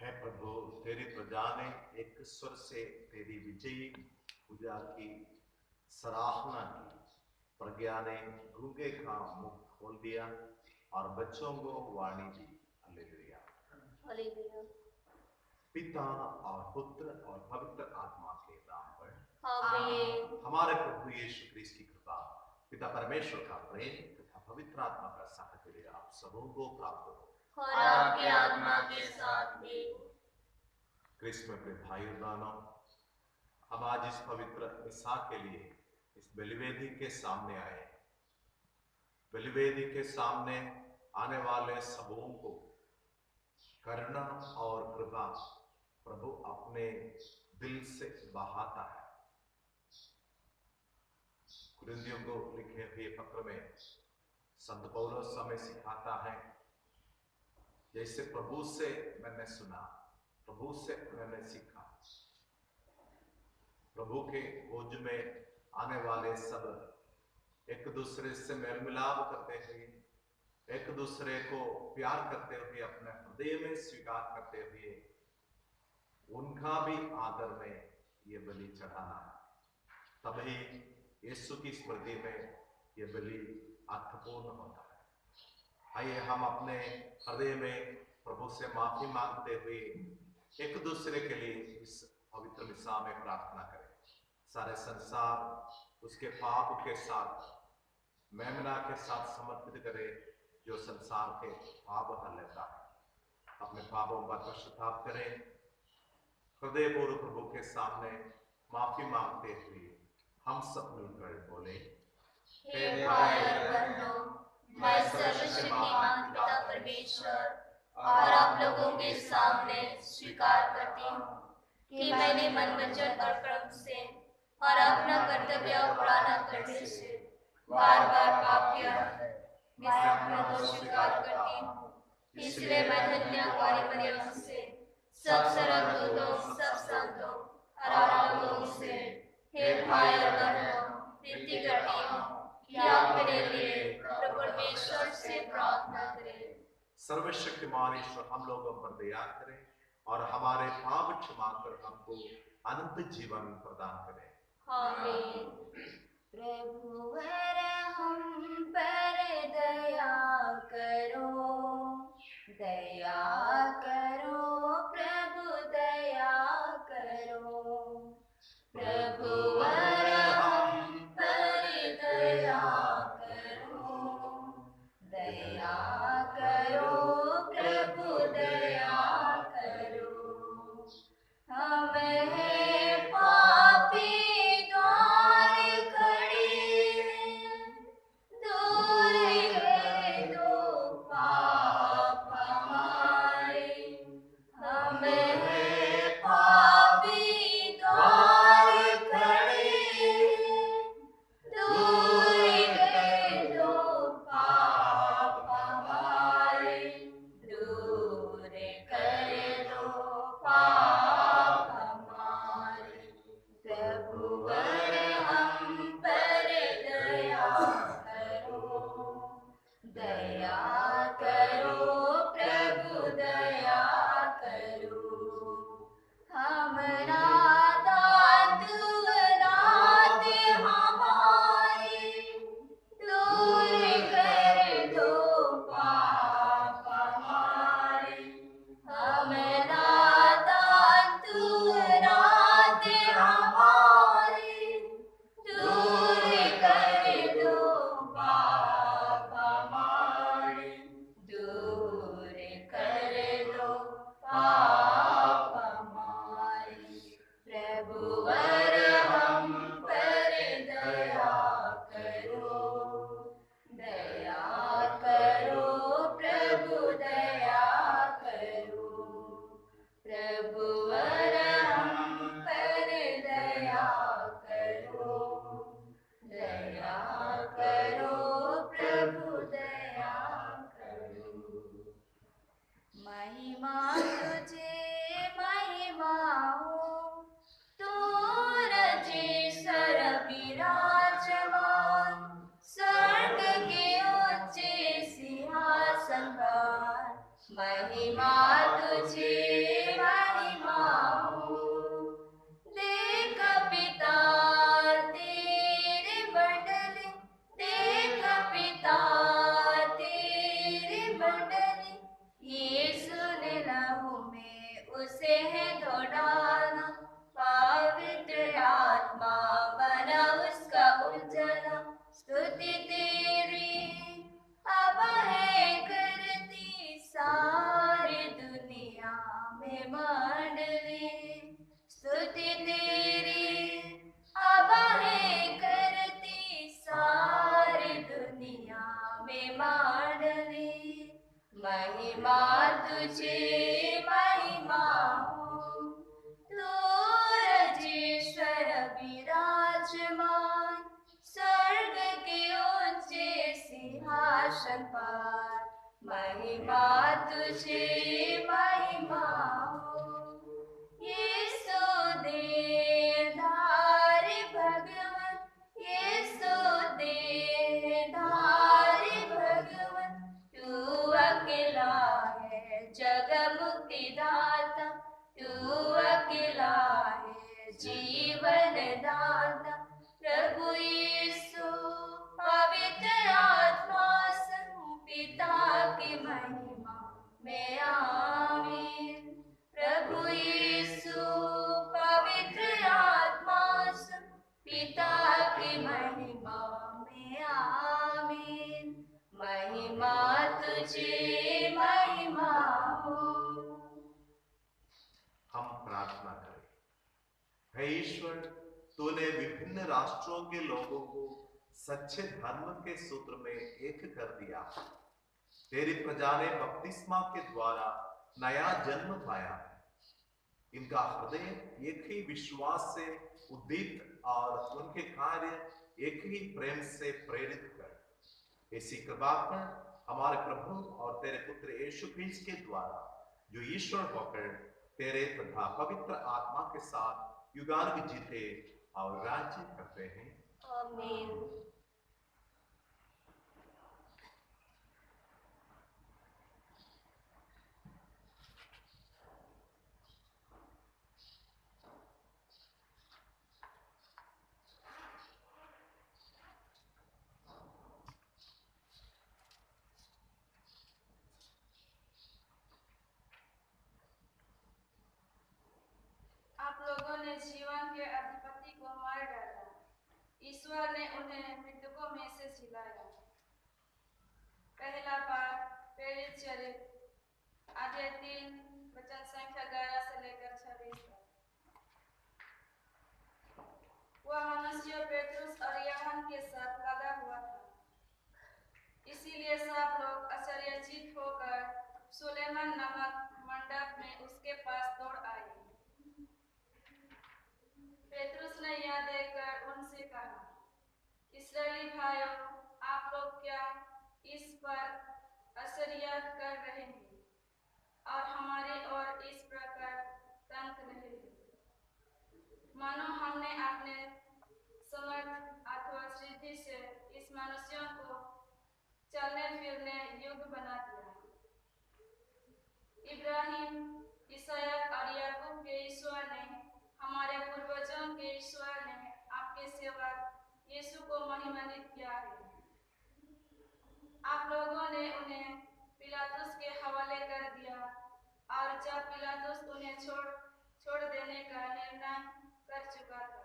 है प्रभु, तेरी प्रजा ने एक स्वर से तेरी विजयी पूजा की सराहना की। प्रज्ञा ने गूंगे का मुख खोल दिया और बच्चों को वाणी दी। हालेलुया। हालेलुया। पिता और पुत्र और पवित्र आत्मा के नाम पर आमीन। हमारे प्रभु यीशु क्रिस्त की कृपा, पिता परमेश्वर का प्रेम तथा पवित्र आत्मा का साहचर्य आप सबों को प्राप्त हो और आपकी आत्मा के साथ भी। क्रिस्त में अपने भाई और बहनों, हम आज इस पवित्र मिसा के लिए इस बलिवेदी के सामने आए। बलिवेदी के सामने आने वाले सबों को करुणा और कृपा प्रभु अपने दिल से बहाता है। कुरिन्थियों को लिखे हुए पत्र में संत पौलुस हमें सिखाता है, जैसे प्रभु से मैंने सुना, प्रभु से मैंने सीखा। प्रभु के खोज में आने वाले सब एक दूसरे से मेल मिलाप करते हुए, एक दूसरे को प्यार करते हुए, अपने हृदय में स्वीकार करते हुए उनका भी आदर में ये बलि चढ़ाना है। तभी यीशु की स्मृति में ये बलि अर्थपूर्ण होता है। आइए हम अपने हृदय में प्रभु से माफी मांगते हुए एक दूसरे के लिए इस पवित्र मिसा में प्रार्थना करें। सारे संसार उसके पाप के साथ, मेमना के साथ समर्पित करे, जो संसार के पाप हर लेता है। अपने पापों का पश्चाताप करें, हृदय पूर्व प्रभु के सामने माफी मांगते हुए हम सब मिलकर बोले, हे भाई और बहनों, मैं सर्वशक्तिमान पिता परमेश्वर और आप लोगों के सामने स्वीकार करती हूँ कि मैंने मन, वचन और कर्म से और अपना कर्तव्य पूरा न करने से बार बार पाप किया है। मैं अपना दोष स्वीकार करती हूँ, इसलिए मैं धन्यकारी मरियम से, सब स्वर्गदूतों, सब संतों और आप लोगों से, हे भाई और बहनों, विनती करती हूँ कि आप मेरे लिए प्रभु परमेश्वर से प्रार्थना करें। सर्वशक्तिमान ईश्वर हम लोगों पर दया करें और हमारे पाप क्षमा कर हमको अनंत जीवन प्रदान करें। आमीन। प्रभुवर हम पर दया करो, दया करो प्रभु, दया करो। प्रभुवर हम पर दया करो, दया करो प्रभु, दया करो। हम है पापी द्वार खड़े, दूर है दो पाप हमारे। हम है पापी द्वार खड़े, दूर है दो पाप हमारे। दूर कर दो पाप हमारे। प्रभुवर हम पर दया करो, दया करो प्रभु, दया करो। हमरा दात रात हमारे, दूर कर दो पाप हमारे। हमरा दात रात हमारे, दूर कर दो पाप हमारे। दूर कर दो पाप हमारे। प्रभुवर हम पर दया करो, दया करो प्रभु, दया करो। प्रभुवर हम पर दया करो, दया करो प्रभु, दया करो। महिमा तुझे महिमा हो, तू रजेश्वर विराजमान, स्वर्ग के ऊंचे सिंहासन पर। महिमा तुझे बदली, यीशु ने लहू में उसे है धो डाला, पवित्र आत्मा बना उसका उजला। स्तुति तेरी अब है करती सारी दुनिया में मंडली, स्तुति तेरी अब है करती सारी दुनिया में मंडली। महिमा तुझे महिमा हो, तू रजेश्वर विराजमान, स्वर्ग के ऊंचे सिंहासन पर। महिमा तुझे महिमा हो, यीशु देहधारी भगवन, यीशु देहधारी भगवन, तू अकेला है जग मुक्तिदाता, तू अकेला है जीवन दाता। प्रभु यीशु पवित्र आत्मा संग पिता की महिमा में आमीन। प्रभु यीशु पवित्र आत्मा संग पिता की महिमा में आमीन। महिमा तुझे महिमा हो। हम प्रार्थना करें। हे ईश्वर, तूने विभिन्न राष्ट्रों के लोगों को सच्चे धर्म के सूत्र में एक कर दिया। तेरी प्रजा ने बपतिस्मा के द्वारा नया जन्म पाया। इनका हृदय एक ही विश्वास से उद्दीप्त और उनके कार्य एक ही प्रेम से प्रेरित कर। इसी कृपा कर हमारे प्रभु और तेरे पुत्र यीशु ख्रीस्त के द्वारा, जो ईश्वर होकर तेरे तथा पवित्र आत्मा के साथ युगानुग जीते और राज्य करते हैं। आमीन। आप लोगों ने जीवन के अधिपति को मार डाला, ईश्वर ने उन्हें मृतकों में से जिलाया। पहला पाठ प्रेरित चरित्र अध्याय 3 वचन संख्या 11 से लेकर 26 तक। वह मनुष्य पेट्रुस और यूहन्ना के साथ लगा हुआ था, इसीलिए सब लोग आश्चर्यचकित होकर सुलेमान नामक मंडप में उसके पास दौड़ आए। पेट्रुस ने यह देखकर उनसे कहा, इस्राएली भाइयों, आप लोग क्या इस पर आश्चर्य कर रहे हैं और हमारी ओर इस प्रकार तंक रहे हैं, मानो हमने अपने समर्थ अथवा सिद्धि से इस मनुष्यों को चलने फिरने योग्य बना दिया। इब्राहिम, इसहाक और याकूब के ईश्वर ने, हमारे पूर्वजों के ईश्वर ने आपके सेवक यीशु को महिमान्वित किया है। आप लोगों ने उन्हें पिलातुस के हवाले कर दिया और जब पिलातुस उन्हें छोड़ देने का निर्णय कर चुका था,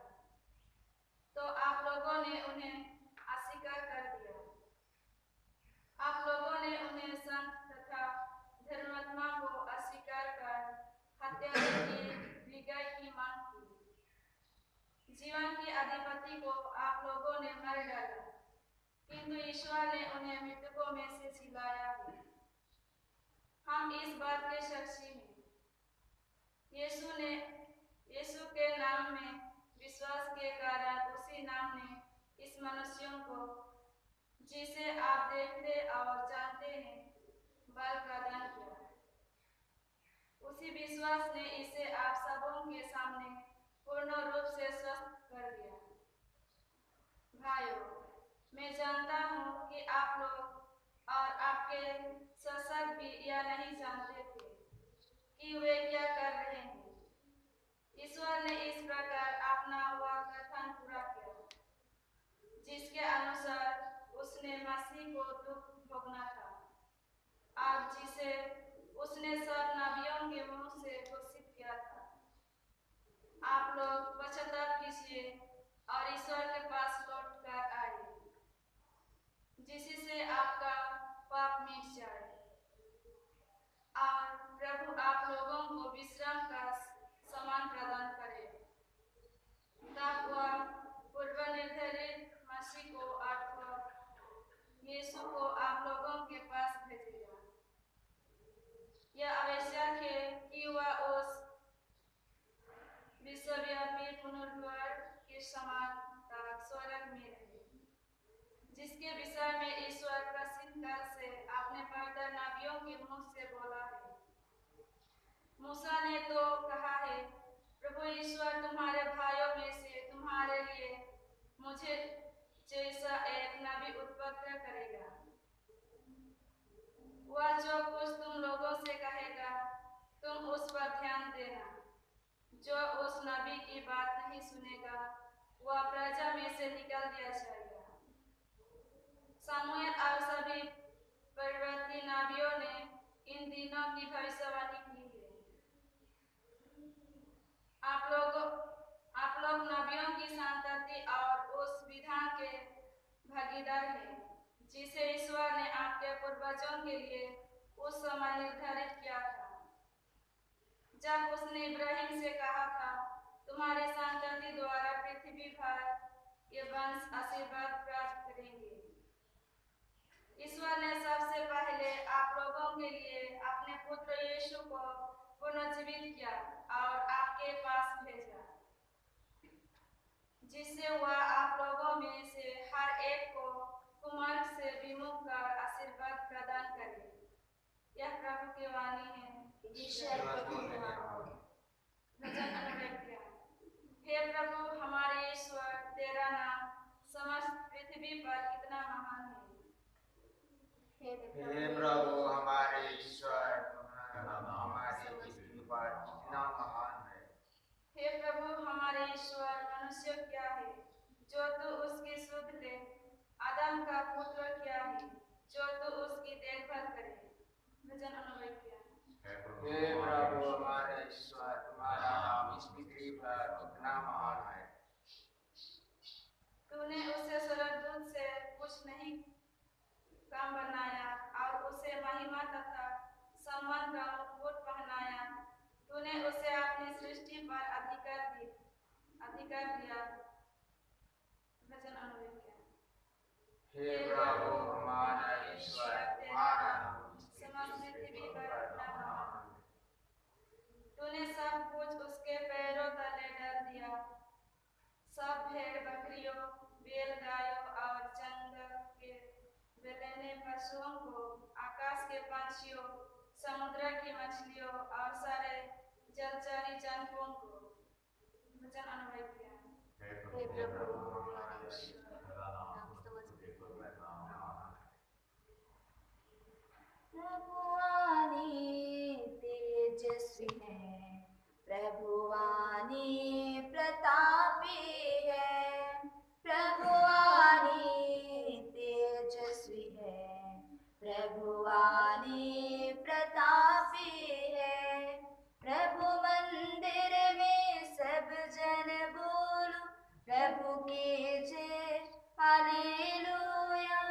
तो आप लोगों ने उन्हें अस्वीकार कर दिया। आप लोगों ने उन्हें संत तथा धर्मात्मा को अस्वीकार कर हत्या की विगाई की मांग की। जीवन के अधिपति को आप लोगों ने मार डाला, किंतु ईश्वर ने उन्हें मृतकों में से जिलाया है। हम इस बात के साक्षी हैं। यीशु के नाम में विश्वास के कारण उसी नाम ने इस मनुष्यों को, जिसे आप देखते और जानते हैं, बल प्रदान किया। उसी विश्वास ने इसे आप सबों के सामने पूर्ण रूप से स्वस्थ कर दिया। भाइयों, मैं जानता हूँ कि आप लोग और आपके शासक भी यह नहीं जानते थे कि वे क्या कर रहे हैं। ईश्वर ने इस प्रकार अपना वह कथन पूरा किया, जिसके अनुसार उसने मसीह को दुख भोगना था और आवश्यक है कि वह उस विश्वव्यापी पुनर्वार के समान तक स्वर्ग में रहे, जिसके विषय में ईश्वर प्राचीन काल से अपने पवित्र नबियों के मुख से बोला है। मूसा ने तो कहा है, प्रभु ईश्वर तुम्हारे भाइयों में से तुम्हारे लिए मुझे जैसा एक नबी उत्पन्न करेगा। वह जो कुछ तुम लोगों से कहेगा तुम उस पर ध्यान देना। जो उस नबी की बात नहीं सुनेगा वह प्रजा में से निकाल दिया जाएगा। सामुएल और सभी पूर्ववर्ती नबियों ने इन दिनों की भविष्यवाणी की है। आप लोग नबियों की संतति और उस विधान के भागीदार हैं जिसे ईश्वर ने आपके पूर्वजों के लिए उस समय निर्धारित किया था, जब उसने इब्राहिम से कहा था, तुम्हारे संतति द्वारा पृथ्वी भर के वंश आशीर्वाद प्राप्त करेंगे। ईश्वर ने सबसे पहले आप लोगों के लिए अपने पुत्र यीशु को पुनर्जीवित किया और आपके पास भेजा, जिससे वह आप लोगों में से हर एक को कुमार्ग से विमुख कर आशीर्वाद प्रदान करे। यह प्रभु की वाणी है। ईश्वर प्रभु भजन अनुव्यक्तियाँ। हे प्रभु हमारे ईश्वर, तेरा नाम समस्त पृथ्वी पर कितना महान है। हे प्रभु हमारे ईश्वर, तुम्हारा नाम हमारी पृथ्वी पर कितना महान है। हे प्रभु हमारे ईश्वर, मनुष्य क्या है जो तू उसकी सुध ले, आदम का पुत्र क्या है जो तू उसकी देखभाल करे। भजन अनुव्यक्तियाँ। हे प्रभु हमारे ईश्वर, तुम्हारा नाम इस पृथ्वी पर कितना महान है। तूने उसे स्वर्गदूत से कुछ नहीं कम बनाया और उसे महिमा तथा सम्मान का मुकुट पहनाया। तूने उसे अपनी सृष्टि पर अधिकार दिया। भजन अनुव्यक्तियाँ। हे प्रभु हमारा ईश्वर, तुम्हारा नाम समस्त पृथ्वी पर कितना महान है। तूने सब कुछ उसके पैरों तले डाल दिया। सब भेड़ बकरियों, बैलगायों और जंगल के बेलने पशुओं को, आकाश के पंछियों, समुद्र की मछलियों और सारे जलचरी जंतुओं को। भजन अनुव्यक्तियाँ। हे प्रभु हमारे ईश्वर, प्रभुवानी तेजस्वी है, प्रभुवानी प्रतापी है, प्रभुवानी तेजस्वी है, प्रभुवानी प्रतापी है। प्रभु मंदिर में सब जन बोलो, प्रभु की जय, hallelujah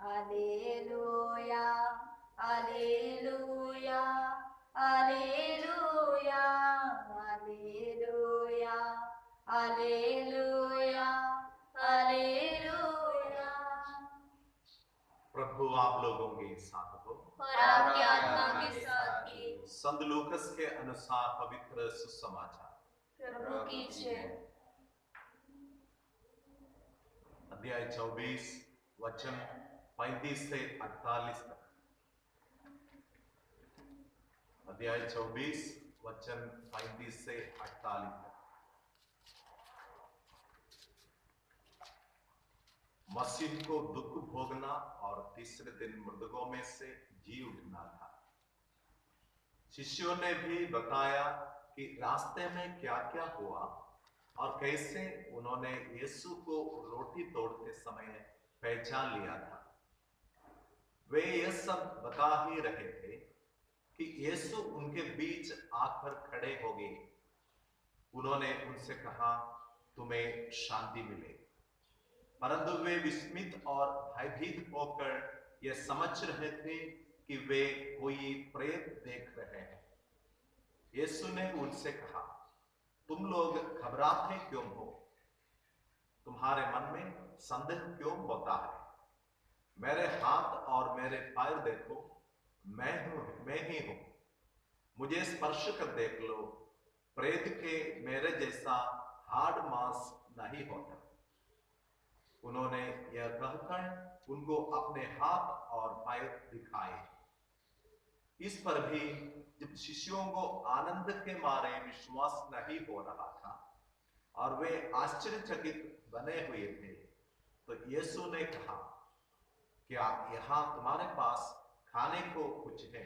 hallelujah hallelujah hallelujah hallelujah hallelujah hallelujah. प्रभु आप लोगों के साथ हो और आपकी आत्मा के साथ भी। संत लूकस के अनुसार पवित्र सुसमाचार। प्रभु की जय। अध्याय 24 वचन 35 से 48 तक। अध्याय 24 वचन 35 से 48 तक। मसीह को दुख भोगना और तीसरे दिन मृतकों में से जी उठना था। शिष्यों ने भी बताया कि रास्ते में क्या क्या हुआ और कैसे उन्होंने यीशु को रोटी तोड़ते समय पहचान लिया था। वे यह सब बता ही रहे थे कि यीशु उनके बीच आकर खड़े हो गए। उन्होंने उनसे कहा, तुम्हें शांति मिले। परंतु वे विस्मित और भयभीत होकर यह समझ रहे थे कि वे कोई प्रेत देख रहे हैं। यीशु ने उनसे कहा, तुम लोग घबराते क्यों हो? तुम्हारे मन में संदेह क्यों होता है? मेरे हाथ और मेरे पैर देखो, मैं ही हूं। मुझे स्पर्श कर देख लो, प्रेत के मेरे जैसा हार्ड मांस नहीं होता। उन्होंने यह कहकर उनको अपने हाथ और पैर दिखाए। इस पर भी जब शिष्यों को आनंद के मारे विश्वास नहीं हो रहा था और वे आश्चर्यचकित बने हुए थे, तो यीशु ने कहा, क्या यहाँ तुम्हारे पास खाने को कुछ है?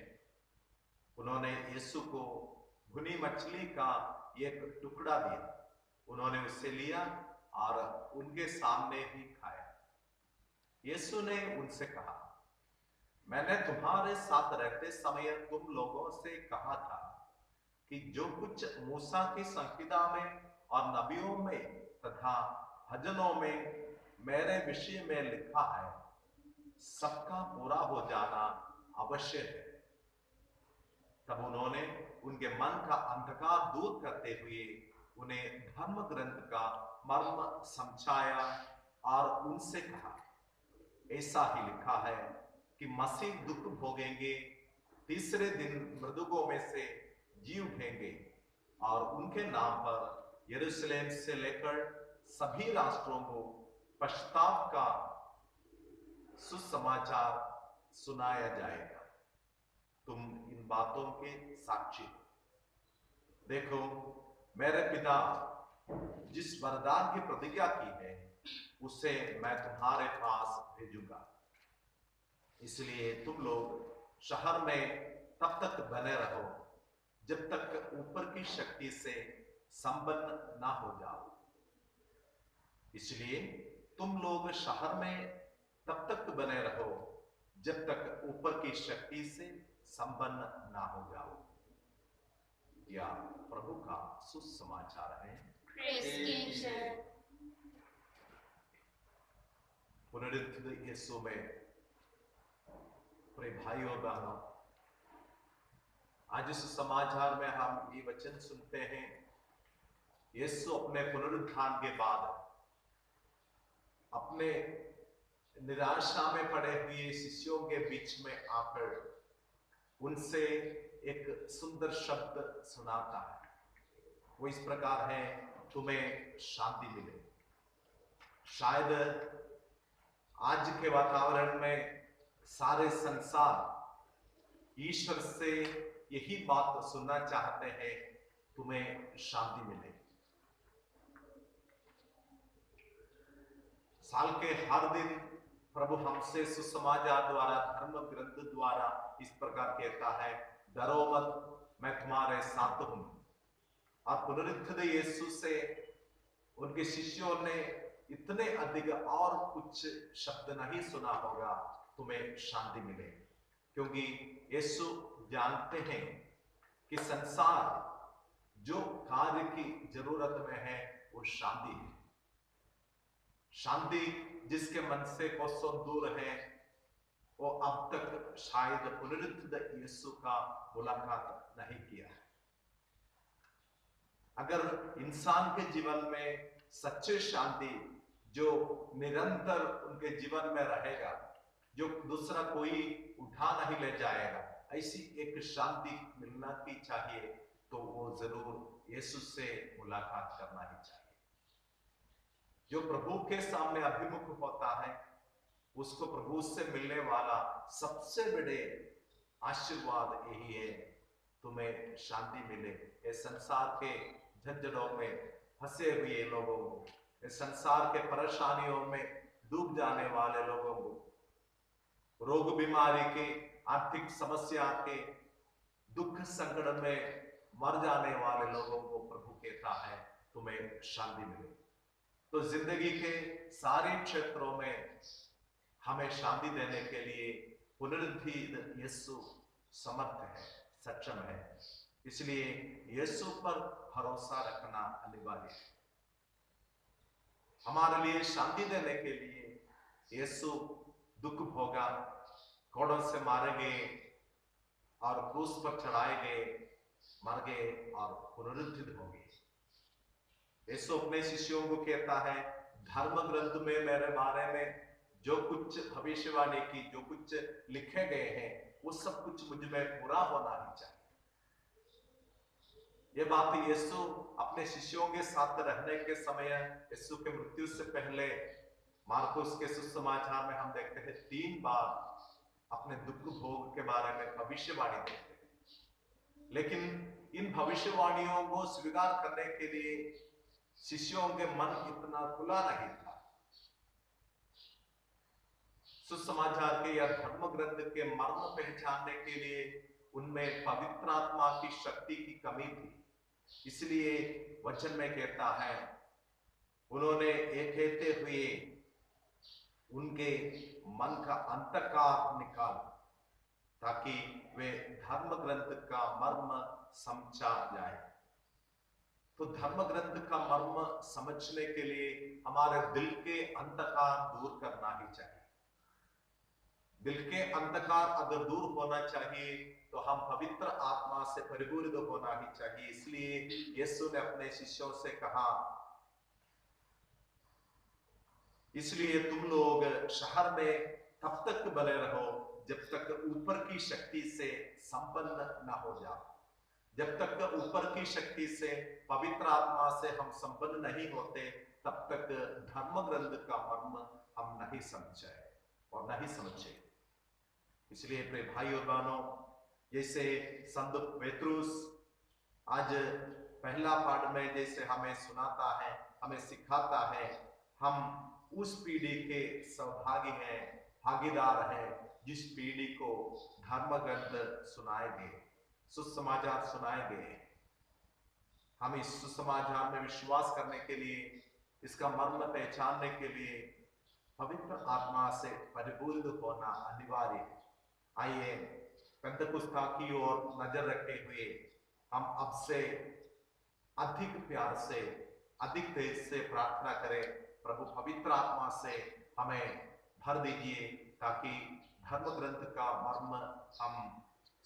उन्होंने यीशु को भुनी मछली का एक टुकड़ा दिया। उन्होंने उसे लिया और उनके सामने ही खाया। यीशु ने उनसे कहा, मैंने तुम्हारे साथ रहते समय तुम लोगों से कहा था कि जो कुछ मूसा की संहिता में और नबियों में तथा भजनों में मेरे विषय में लिखा है, सबका पूरा हो जाना अवश्य है। तब उन्होंने उनके मन का अंधकार दूर करते हुए उन्हें धर्म ग्रंथ का मर्म समझाया और उनसे कहा, ऐसा ही लिखा है कि मसीह दुख भोगेंगे, तीसरे दिन मृतकों में से जी उठेंगे और उनके नाम पर यरूशलेम से लेकर सभी राष्ट्रों को पश्चाताप का सुसमाचार सुनाया जाएगा। तुम इन बातों के साक्षी हो। देखो, मेरे पिता जिस वरदान की प्रतिज्ञा की है, उसे मैं तुम्हारे पास भेजूंगा। इसलिए तुम लोग शहर में तब तक बने रहो जब तक ऊपर की शक्ति से संपन्न ना हो जाओ। इसलिए तुम लोग शहर में तब तक बने रहो जब तक ऊपर की शक्ति से संपन्न ना हो जाओ। या प्रभु का सुसमाचार है। पुनरुत्थित यीशु में प्रिय भाइयों और बहनों, आज इस समाचार में हम ये वचन सुनते हैं, यीशु अपने पुनरुत्थान के बाद अपने निराशा में पड़े हुए शिष्यों के बीच में आकर उनसे एक सुंदर शब्द सुनाता है। वो इस प्रकार है, तुम्हें शांति मिले। शायद आज के वातावरण में सारे संसार ईश्वर से यही बात सुनना चाहते हैं, तुम्हें शांति मिले। साल के हर दिन प्रभु हमसे सुसमाचार द्वारा, धर्म ग्रंथ द्वारा इस प्रकार कहता है, डरो मत, मैं तुम्हारे साथ हूं। और पुनरुत्थित यीशु से उनके शिष्यों ने इतने अधिक और कुछ शब्द नहीं सुना होगा, तुम्हें शांति मिले। क्योंकि यीशु जानते हैं कि संसार जो कार्य की जरूरत में है वो शांति है। शांति जिसके मन से कोसों दूर है, वो अब तक शायद पुनरुत्थित यीशु का मुलाकात नहीं किया है। अगर इंसान के जीवन में सच्ची शांति जो निरंतर उनके जीवन में रहेगा, जो दूसरा कोई उठा नहीं ले जाएगा, ऐसी एक शांति मिलना की चाहिए, तो वो जरूर यीशु से मुलाकात करना ही चाहिए। जो प्रभु के सामने अभिमुख होता है, उसको प्रभु से मिलने वाला सबसे बड़े आशीर्वाद यही है, तुम्हें शांति मिले। इस संसार के झंझटों में फंसे हुए लोगों को, इस संसार के परेशानियों में डूब जाने वाले लोगों को, रोग बीमारी के, आर्थिक समस्या के, दुख संकट में मर जाने वाले लोगों को प्रभु कहता है, तुम्हें शांति मिले। तो जिंदगी के सारे क्षेत्रों में हमें शांति देने के लिए पुनरुत्थित यीशु समर्थ है, सक्षम है। इसलिए यीशु पर भरोसा रखना अनिवार्य है। हमारे लिए शांति देने के लिए यीशु दुख भोगा, कोड़ों से मारे गए और क्रूस पर चढ़ाए गए, मर गए और पुनरुत्थित हो गए। यीशु अपने शिष्यों को कहता है, धर्म ग्रंथ में मेरे बारे में जो कुछ भविष्यवाणी की, जो कुछ लिखे गए हैं, वो सब कुछ मुझ में पूरा होना ही चाहिए। ये बात यीशु अपने शिष्यों के साथ रहने के समय, यीशु के मृत्यु से पहले मार्कुस के सुसमाचार में हम देखते हैं 3 बार अपने दुख भोग के बारे में भविष्यवाणी देखते हैं। लेकिन इन भविष्यवाणियों को स्वीकार करने के लिए शिष्यों के मन इतना खुला नहीं था। सुसमाचार के या धर्म ग्रंथ के मर्म पहचानने के लिए उनमें पवित्र आत्मा की शक्ति की कमी थी। इसलिए वचन में कहता है, उन्होंने ये कहते हुए उनके मन का अंतकार निकाला ताकि वे धर्म ग्रंथ का मर्म समझा जाए। तो धर्म ग्रंथ का मर्म समझने के लिए हमारे दिल के अंधकार दूर करना ही चाहिए। दिल के अंधकार अगर दूर होना चाहिए तो हम पवित्र आत्मा से परिपूरित होना ही चाहिए। इसलिए यीशु ने अपने शिष्यों से कहा, इसलिए तुम लोग शहर में तब तक बने रहो जब तक ऊपर की शक्ति से संपन्न न हो जाओ। जब तक ऊपर की शक्ति से, पवित्र आत्मा से हम संपन्न नहीं होते, तब तक धर्म ग्रंथ का मर्म हम नहीं समझे और नहीं समझे। इसलिए प्रिय भाई और बहनों, जैसे संत पेत्रुस आज पहला पाठ में जैसे हमें सुनाता है, हमें सिखाता है, हम उस पीढ़ी के सहभागी हैं, भागीदार हैं जिस पीढ़ी को धर्म ग्रंथ सुनाए गए, सुसमाचार सुनाए गए। हम इस सुसमाचार में विश्वास करने के लिए, इसका मर्म पहचानने के लिए पवित्र आत्मा से परिपूरित होना अनिवार्य है। आइए पेंतकुस्ता की ओर नजर रखते हुए हम अब से अधिक प्यार से, अधिक तेज से प्रार्थना करें, प्रभु पवित्र आत्मा से हमें भर दीजिए ताकि धर्म ग्रंथ का मर्म हम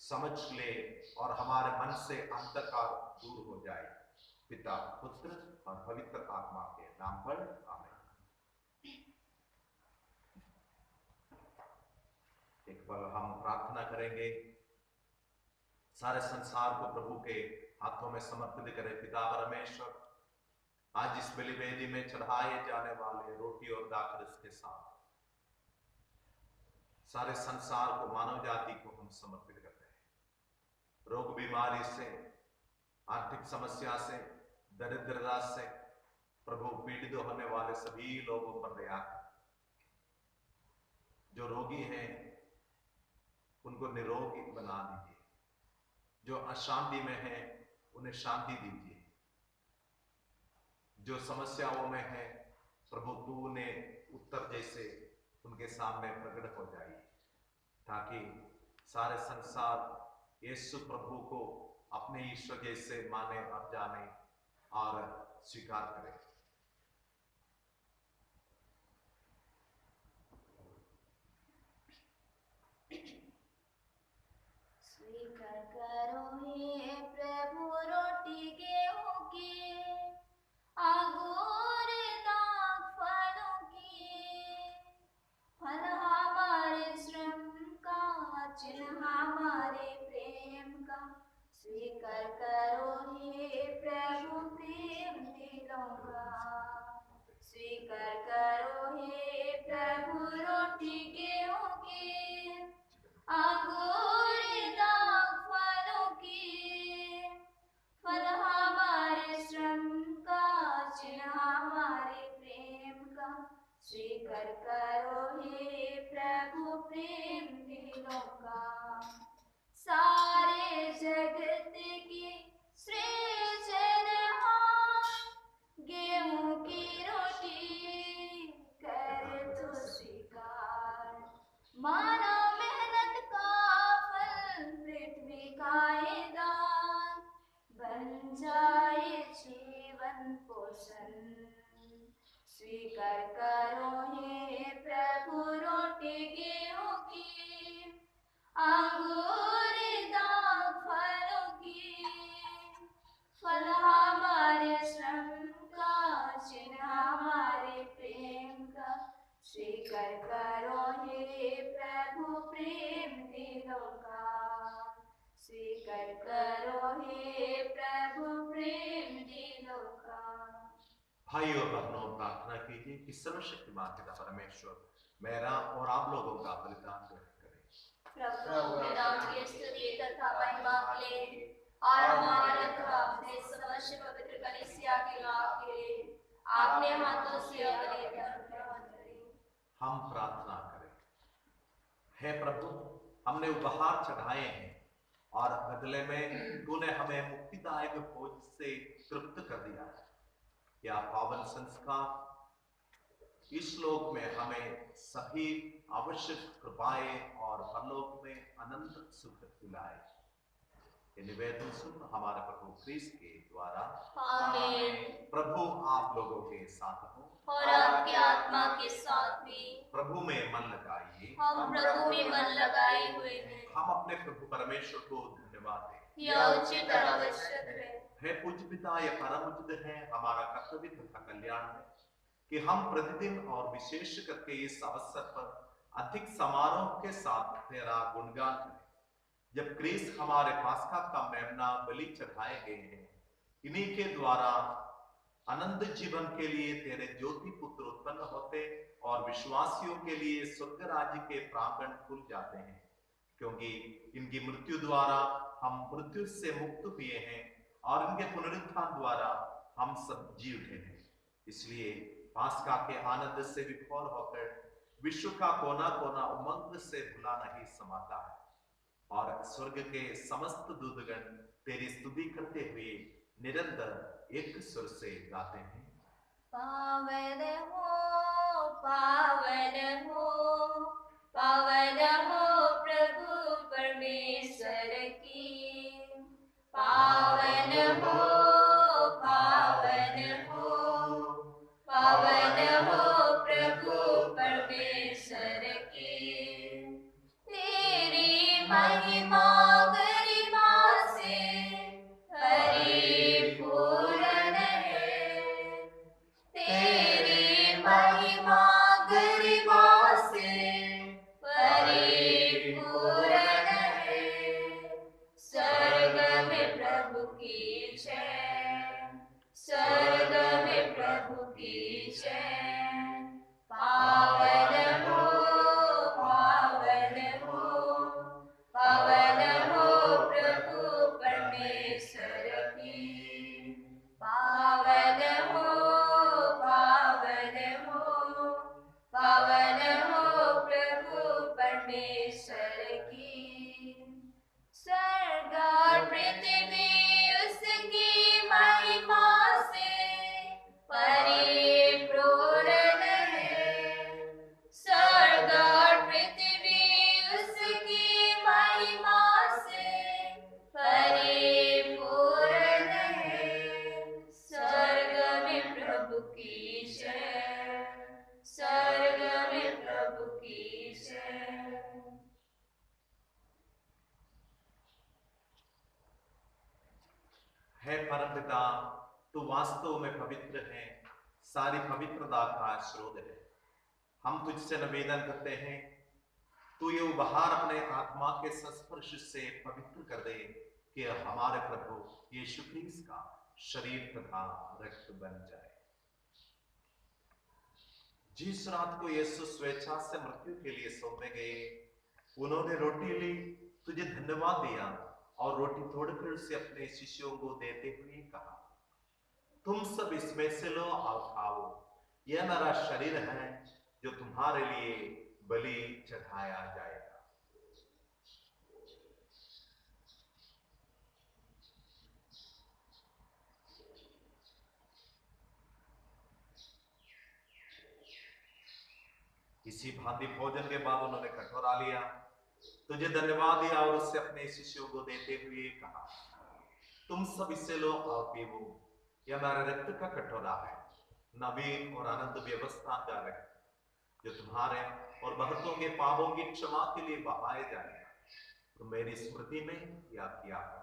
समझ ले और हमारे मन से अंधकार दूर हो जाए। पिता, पुत्र और पवित्र आत्मा के नाम पर आमीन। एक बार हम प्रार्थना करेंगे, सारे संसार को प्रभु के हाथों में समर्पित करें। पिता परमेश्वर, आज इस बलिवेदी में चढ़ाए जाने वाले रोटी और दाखरस के साथ सारे संसार को, मानव जाति को हम समर्पित करते हैं। रोग बीमारी से, आर्थिक समस्या से, दरिद्रता से प्रभु पीड़ित होने वाले सभी लोगों पर दया करें। जो रोगी हैं उनको निरोगी बना दीजिए, जो अशांति में हैं उन्हें शांति दीजिए, जो समस्याओं में है प्रभु तू उन्हें उत्तर जैसे उनके सामने प्रकट हो जाइए ताकि सारे संसार यीशु प्रभु को अपने ईश्वर जैसे माने और जाने और स्वीकार करें। स्वीकार करो हे प्रभु रोटी गेहूं की, अंगूर दाख फलों की, फल हमारे श्रम का, चिन्ह हमारे प्रेम का। स्वीकार करो हे प्रभु प्रेम दिलों का। स्वीकार करो हे प्रभु रोटी गेहूं की, अंगूर दाख फलों की, फल हमारे श्रम का, चिन्ह हमारे प्रेम का। स्वीकार करो हे प्रभु प्रेम दिलों का। सारे जगत की सृजनहार, गेहूं की रोटी कर तो स्वीकार। मानव मेहनत का फल पृथ्वी का ये दान, बन जाए जीवन पोषण। स्वीकार करो हे प्रभु रोटी गेहूं की, अंगूर दाख फलों की, फल हमारे श्रम का, चिन्ह हमारे प्रेम का। स्वीकार करो हे प्रभु प्रेम दिलों का। स्वीकार करो हे प्रभु भाइयों और बहनों, प्रार्थना कीजिए कि सर्वशक्तिमान पिता परमेश्वर मेरा और आप लोगों का बलिदान ग्रहण करें। प्रभु पिता की स्तुति तथा महिमा के लिए और हमारे तथा अपने समस्त पवित्र कलीसिया के लाभ के लिए आपने हाथों से बलि ग्रहण करें। हम प्रार्थना करें। हे प्रभु, हमने उपहार चढ़ाए हैं और बदले में तूने हमें मुक्तिदायक भोज से तृप्त कर दिया है। यह पावन संस्कार इस लोक में हमें सभी आवश्यक कृपाएं और परलोक में अनंत सुख दिलाए। ये निवेदन सुन हमारे प्रभु क्रिस्त के द्वारा। आमीन। प्रभु आप लोगों के साथ हो और आपके आत्मा के साथ भी। प्रभु में मन लगाइए। हम प्रभु में मन लगाए हुए हैं। हम अपने प्रभु परमेश्वर को धन्यवाद दें। यह उचित और आवश्यक है। हे पूज्य पिता, यह परम उचित है, हमारा कर्तव्य तथा कल्याण है कि हम प्रतिदिन और विशेष करके इस अवसर पर अधिक समारोह के साथ तेरा गुणगान करें। जब क्रिस्त हमारे पास्का का मेमना बलि चढ़ाए गए हैं, इन्हीं के द्वारा अनंत जीवन के लिए तेरे ज्योति पुत्र उत्पन्न होते और विश्वासियों के लिए स्वर्ग राज्य के प्रांगण खुल जाते हैं, क्योंकि इनकी मृत्यु द्वारा हम मृत्यु से मुक्त हुए हैं और इनके पुनरुत्थान द्वारा हम सब जी उठे हैं। इसलिए पास्का के आनंद से विभोर होकर विश्व का कोना कोना उमंग से भुला नहीं समाता है और स्वर्ग के समस्त दूतगण तेरी स्तुति करते हुए निरंतर एक सुर से गाते हैं। पावन हो, पावन हो, पावन हो प्रभु परमेश्वर की। पावन हो, पावन हो, पावन हो प्रभु परमेश्वर की। तेरी महिमा गरिमा से परिपूर्ण है। तेरी महिमा गरिमा से परिपूर्ण है। स्वर्ग में प्रभु की जय, स्वर्ग में प्रभु की जय। पावन हो, पावन हो, पावन हो प्रभु परमेश्वर की। पावन हो, पावन हो, पावन हो प्रभु परमेश्वर की। स्वर्ग और पृथ्वी उसकी महिमा से परिपूर्ण है। स्वर्ग और पृथ्वी उसकी महिमा से परिपूर्ण है। स्वर्ग में प्रभु की जय, स्वर्ग में प्रभु की जय। हे परमपिता, तू वास्तव में पवित्र है, सारी पवित्रता का स्रोत है। हम तुझसे निवेदन करते हैं, तू ये उपहार अपने आत्मा के संस्पर्श से पवित्र कर दे कि हमारे प्रभु यीशु क्रिस्त का शरीर तथा रक्त बन जाए। जिस रात को यीशु स्वेच्छा से मृत्यु के लिए सौंपे गए, उन्होंने रोटी ली, तुझे धन्यवाद दिया और रोटी तोड़कर उसे अपने शिष्यों को देते हुए कहा, तुम सब इसमें से लो और खाओ, यह मेरा शरीर है जो तुम्हारे लिए बलि चढ़ाया जाएगा। इसी भांति भोजन के बाद उन्होंने कटोरा लिया, तुझे धन्यवाद दिया और उससे अपने शिष्यों को देते हुए कहा, तुम सब इससे लो और पीवो, यह मेरा रक्त का कटोरा है, नवीन और अनंत व्यवस्था का रक्त, जो तुम्हारे और बहुतों के पापों की क्षमा के लिए बहाए जाएगा। तो मेरी स्मृति में याद किया करो।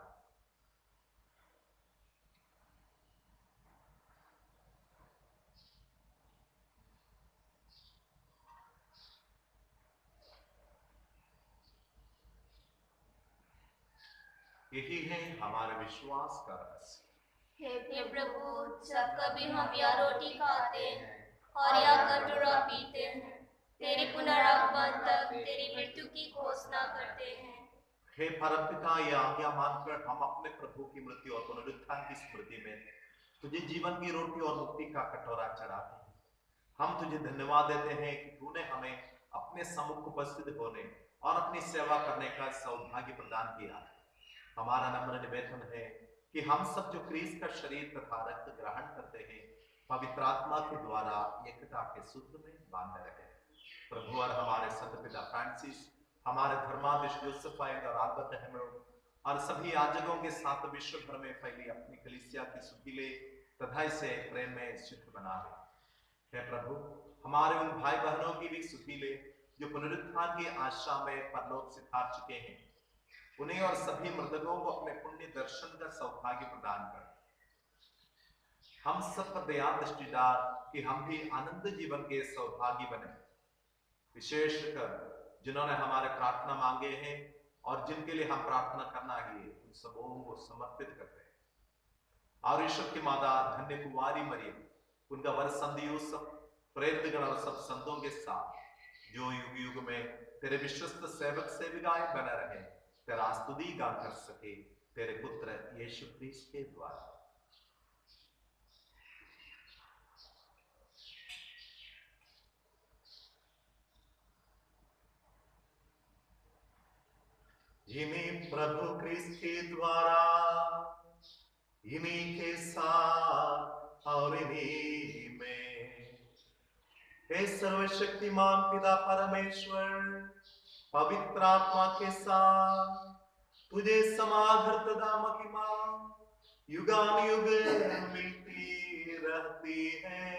यही है हमारे विश्वास का रहस्य। हे प्रभु, जब कभी हम यह रोटी खाते हैं और यह कटोरा पीते हैं, तेरी पुनरागमन तक तेरी मृत्यु की घोषणा करते हैं। हे परमपिता, यह आज्ञा मानकर हम अपने प्रभु की मृत्यु और पुनरुत्थान की स्मृति में तुझे जीवन की रोटी और मुक्ति का कटोरा चढ़ाते हैं। हम तुझे धन्यवाद देते हैं कि तूने हमें अपने सम्मुख उपस्थित होने और अपनी सेवा करने का सौभाग्य प्रदान किया है। हमारा नम्र निवेदन है कि हम सब जो क्रीस्त का शरीर तथा रक्त ग्रहण करते हैं, पवित्र आत्मा के द्वारा एकता के सूत्र में बांधे रहे। प्रभु और हमारे संत पिता फ्रांसिस, हमारे धर्माधीश जोसेफ और आल्बर्ट हेमरोड और सभी याजकों के साथ विश्व भर में फैली अपनी कलीसिया की सुखीले तथा इसे प्रेम में सिद्ध बना दे। हे प्रभु, हमारे उन भाई बहनों की भी सुखीले जो पुनरुत्थान की आशा में परलोक सिधार चुके हैं, उन्हें और सभी मृतकों को अपने पुण्य दर्शन का सौभाग्य प्रदान कर। हम सब पर दया दृष्टि डाल कि हम भी आनंद जीवन के सौभागी बने। विशेषकर जिन्होंने हमारे प्रार्थना मांगे हैं और जिनके लिए हम प्रार्थना करना ही उन सबों को समर्पित करते हैं। और ईश्वर की माता धन्य कुमारी मरियम, उनका वर संत यूसुफ, प्रेतगण और सब संतों के साथ जो युग युग में तेरे विश्वस्त सेवक सेविकाएं बने रहे, तेरा स्तुति गान कर सके, तेरे पुत्र यीशु क्रिस्त के द्वारा। इन्हीं प्रभु क्रिस्त के द्वारा, इन्हीं के साथ और इन्हीं में, हे सर्वशक्तिमान पिता परमेश्वर, पवित्र आत्मा के साथ तुझे समाधर तथा महिमा युगानुयुग मिलती रहती है।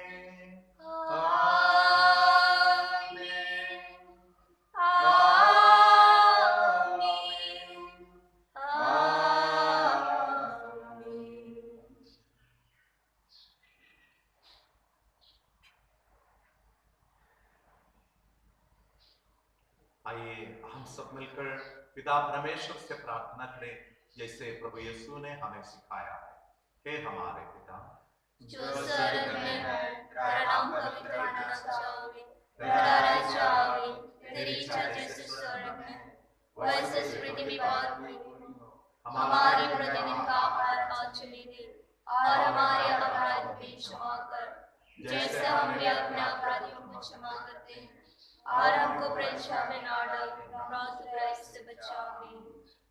आइए हम सब मिलकर पिता परमेश्वर से प्रार्थना करें, जैसे प्रभु यीशु ने हमें सिखाया है। हे हमारे पिता जो स्वर्ग में है, तेरा नाम पवित्र माना जावे, तेरा राज्य आवे, तेरी इच्छा जैसे स्वर्ग में है, वैसे इस पृथ्वी पर भी हो। हमारी प्रतिदिन का आहार आज हमें दे, और हमारे अपराध भी क्षमा कर, जैसे हम भी अपने अपराधियों को क्षमा करते हैं, और हमको परीक्षा में न डाल, परंतु बुराई से बचावे।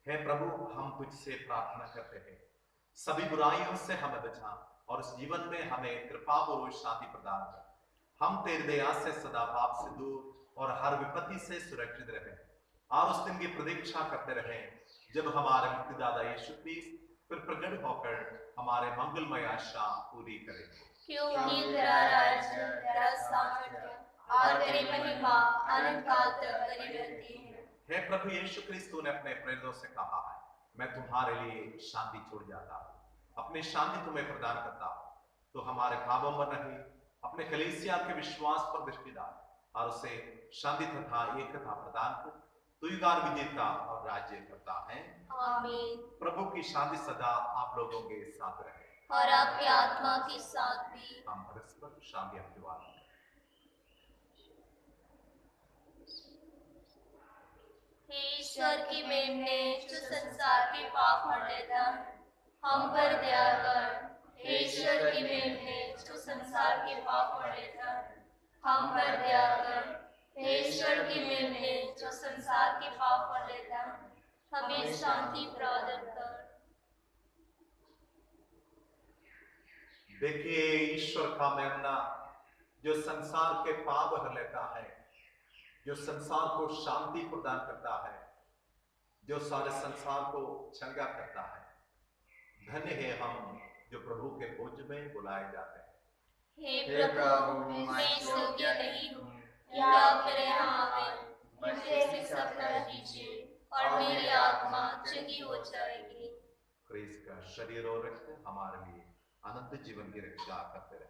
हे प्रभु, हम तुझसे प्रार्थना करते हैं, सभी बुराइयों से हमें बचा और इस जीवन में हमें कृपा पूर्वक शांति प्रदान कर। हम तेरी दया से सदा पाप से दूर और हर विपत्ति से सुरक्षित रहे, और उस दिन की प्रतीक्षा करते रहे जब हमारे मुक्तिदाता यीशु क्रिस्त फिर प्रकट होकर हमारे मंगलमय आशा पूरी करेंगे। क्योंकि तेरा राज्य, तेरा सामर्थ्य और तेरी महिमा अनंत काल तक बनी रहती है। हे प्रभु यीशु क्रिस्त, तूने अपने प्रेरितों से कहा है, मैं तुम्हारे लिए शांति छोड़ जाता हूँ, अपनी शांति तुम्हें प्रदान करता हूँ। तो हमारे भावों में नहीं, अपने कलीसिया के विश्वास पर दृष्टि डाल और उसे शांति तथा एकता प्रदान कर। तू युगान विजेता और राज्य करता है। आमीन। प्रभु की शांति सदा आप लोगों के साथ रहे और आपकी आत्मा के साथ भी। हम परस्पर शांति अभिवादन करें। हे ईश्वर की मेमने, जो संसार के पाप हर लेता है, हम पर दया कर। हे ईश्वर की मेमने, जो संसार के पाप हर लेता है, हम पर दया कर। हे ईश्वर की मेमने, जो संसार के पाप हर लेता है, हमें शांति प्रदान कर। देखिए ईश्वर का मेमना जो संसार के पाप हर लेता है, जो संसार को शांति प्रदान करता है, जो सारे संसार को चंगा करता है। धन्य है हम जो प्रभु के भोज में बुलाए जाते हैं। हे प्रभु, मैं इस योग्य नहीं हूँ कि आप मेरे यहाँ आए, मुझे सिर्फ सब कर दीजिए और मेरी आत्मा चंगी हो जाएगी। क्रिस्त का शरीर और रक्त हमारे लिए अनंत जीवन की रक्षा करते रहे।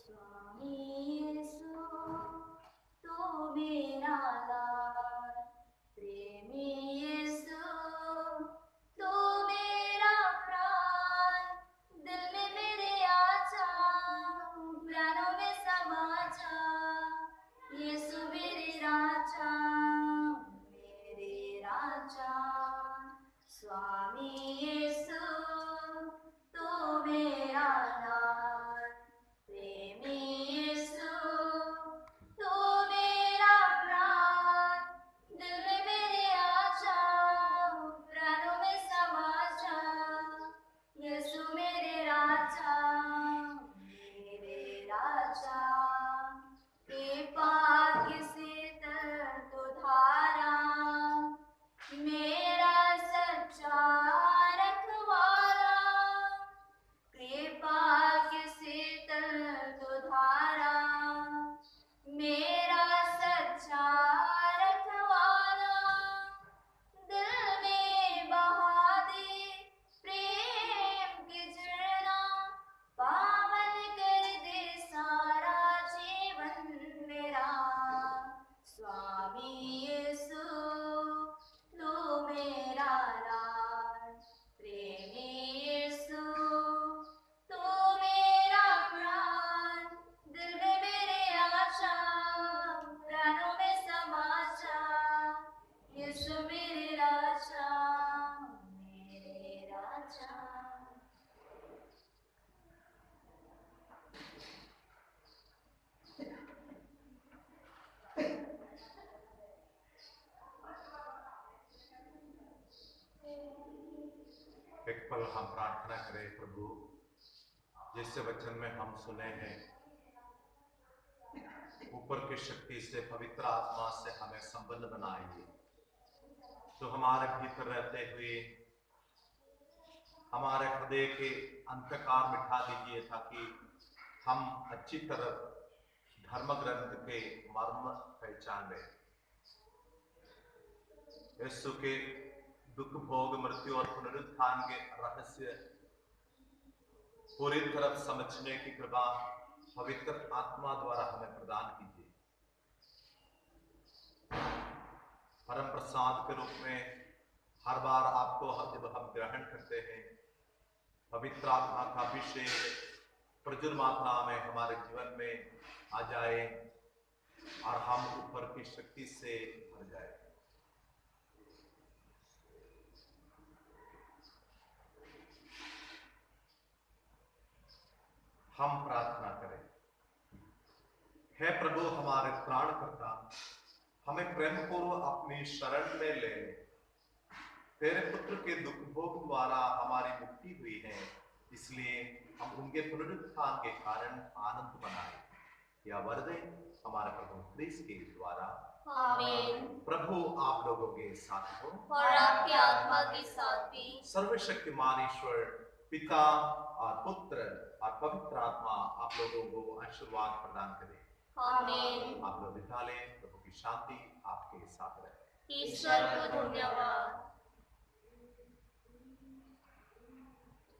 स्वामी यीशु तू मेरा लाल, प्रेमी यीशु तू मेरा प्राण, दिल में मेरे आजा, प्राणों में समा जा, यीशु मेरे राजा, मेरे राजा। स्वामी यीशु तू मेरा लाल, प्रेमी यीशु तू मेरा प्राण, दिल में मेरे आजा, प्राणों में समा जा, यीशु मेरे राजा, मेरे राजा। कृपा किसे तर तो धारा, मेरा सच्चा रखवाला, कृपा किसे तर तो धारा, मेरा सच्चा रखवाला, दिल में बहा दे प्रेम की झरना, पावन कर दे सारा जीवन मेरा। स्वामी यीशु तू मेरा लाल, प्रेमी यीशु तू मेरा प्राण, दिल में मेरे आशा, प्राणों में समा जा, यीशु मेरे राजा, मेरे राजा। एक पल हम प्रार्थना करें। प्रभु, जिस वचन में हम सुने हैं, ऊपर की शक्ति से, पवित्र आत्मा से हमें संबंध बनाइए, तो हमारे भीतर रहते हुए हमारे हृदय के अंधकार मिटा दीजिए, ताकि हम अच्छी तरह धर्म ग्रंथ के मर्म पहचान लें। यीशु के दुख, भोग, मृत्यु और पुनरुत्थान के रहस्य पूरी तरह समझने की कृपा पवित्र आत्मा द्वारा हमें प्रदान कीजिए। परम प्रसाद के रूप में हर बार आपको जब हम ग्रहण करते हैं, पवित्र आत्मा का अभिषेक प्रचुर मात्रा में हमारे जीवन में आ जाए और हम ऊपर की शक्ति से भर जाए। हम प्रार्थना करें। हे प्रभु हमारे प्राणकर्ता, हमें प्रेम पूर्वक अपनी शरण में ले। तेरे पुत्र के दुख भोग द्वारा हमारी मुक्ति हुई है, इसलिए हम उनके पुनरुत्थान के कारण आनंद मनाए। यह वरदान हमारे प्रभु क्रिस्त के द्वारा। आमीन। प्रभु आप लोगों के साथ हो और आपके आत्मा के साथ भी। सर्वशक्तिमान ईश्वर पिता और पुत्र और पवित्र आत्मा आप लोगों को आशीर्वाद प्रदान करे। आमीन। आप लोग बिता लें। प्रभु की शांति आपके साथ रहे। ईश्वर को धन्यवाद।